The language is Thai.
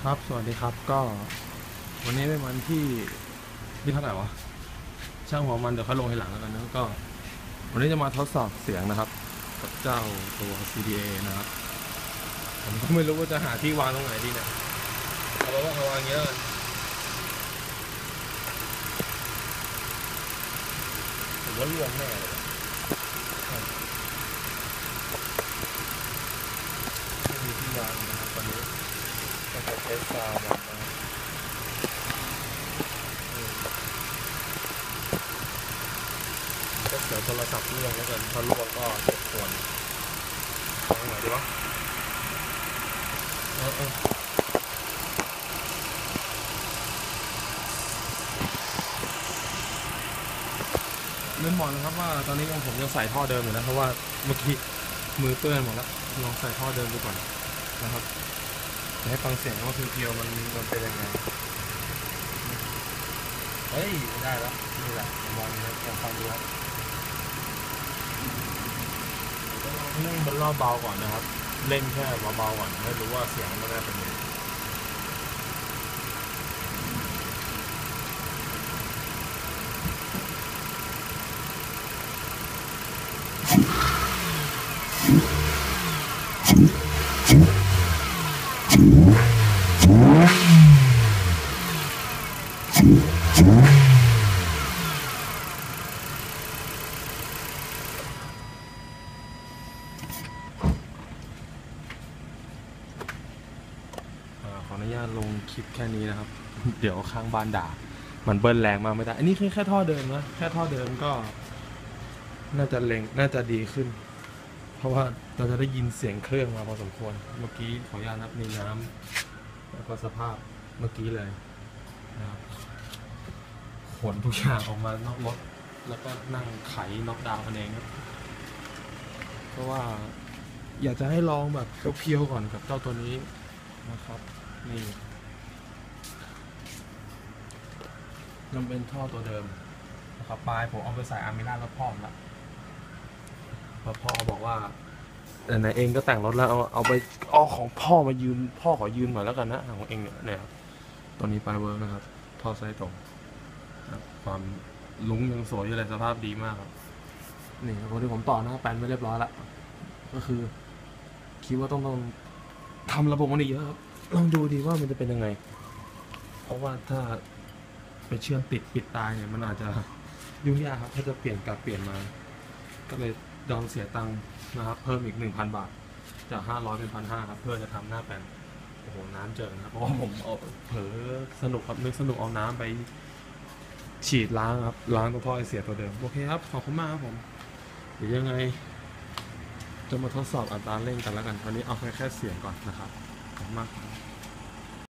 ครับสวัสดีครับก็วันนี้เป็นวันที่เท่าไหร่วะช่างหัวมันเดี๋ยวเขาลงทีหลังแล้วกันนะก็วันนี้จะมาทดสอบเสียงนะครับกับเจ้าตัว CDA นะครับผมก็ไม่รู้ว่าจะหาที่วางตรงไหนดีเนี่ยเอาเป็นว่าเขาวางเยอะผมว่าล่วงแน่เลยไม่มีที่วางนะครับตอนนี้ก็จะเทสซาวด์แบบก็เสียโทรศัพท์ล่วงแล้วกันถ้าล่วงก็เจ็บปวดวางไหนดีวะเออ ลืมบอกนะครับว่าตอนนี้ผมยังใส่ท่อเดิมอยู่นะเพราะว่าเมื่อกี้มือเปื้อนหมดแล้วลองใส่ท่อเดิมดูก่อนนะครับจะให้ฟังเสียงว่าเพียวๆมันเป็นยังไงเฮ้ยได้แล้วนี่แหละมองนะลองฟังดูครับเล่นบนรอบเบาก่อนนะครับเล่นแค่เบาๆก่อนให้รู้ว่าเสียงมันน่าเป็นยังไงขออนุญาตลงคลิปแค่นี้นะครับเดี๋ยวข้างบ้านด่ามันเบิ้ลแรงมากไม่ได้อันนี้แค่ท่อเดิมนะแค่ท่อเดิมก็น่าจะดีขึ้น เพราะว่าเราจะได้ยินเสียงเครื่องมาพอสมควรเมื่อกี้ขออนุญาตนับในน้ำแล้วก็สภาพเมื่อกี้เลยนะครับขนทุกอย่างออกมานอกรถแล้วก็นั่งไขน็อกดาวน์กันเองครับเพราะว่าอยากจะให้ลองแบบเพียวๆก่อนกับเจ้าตัวนี้นะครับนี่มันเป็นท่อตัวเดิมนะครับปลายผมเอาไปใส่อาร์มิล่ารถพ่อมแล้วพอพ่อบอกว่าแต่ไหนเองก็แต่งรถแล้วเอาไปเอาของพ่อมายืมพ่อขอยืมหน่อยแล้วกันนะของเองเนี่ยตัวนี้ปลายเวิร์กนะครับท่อไซส์ตรงความลุงยังสวยอยู่เลยสภาพดีมากครับนี่พอที่ผมต่อหน้าแปลนไม่เรียบร้อยละก็คือคิดว่าต้องทำระบบมันอีกเยอะครับลองดูดีว่ามันจะเป็นยังไงเพราะว่าถ้าไปเชื่อมติดปิดตายเนี่ยมันอาจจะยุ่งยากครับถ้าจะเปลี่ยนกลับเปลี่ยนมาก็เลยยอมเสียตังค์นะครับเพิ่มอีก 1,000 บาทจาก500เป็น1,500ครับเพื่อจะทำหน้าแปลนโอ้โหน้ำเจอนะเพราะว่าผมเอาเผลอสนุกครับนึกสนุกเอาน้ำไปฉีดล้างครับล้างตัวท่อไอเสียตัวเดิมโอเคครับขอบคุณมากครับผมเดี๋ยวยังไงจะมาทดสอบอัตราเร่งกันแล้วกันวันนี้เอาแค่เสียงก่อนนะครับขอบคุณมากครับ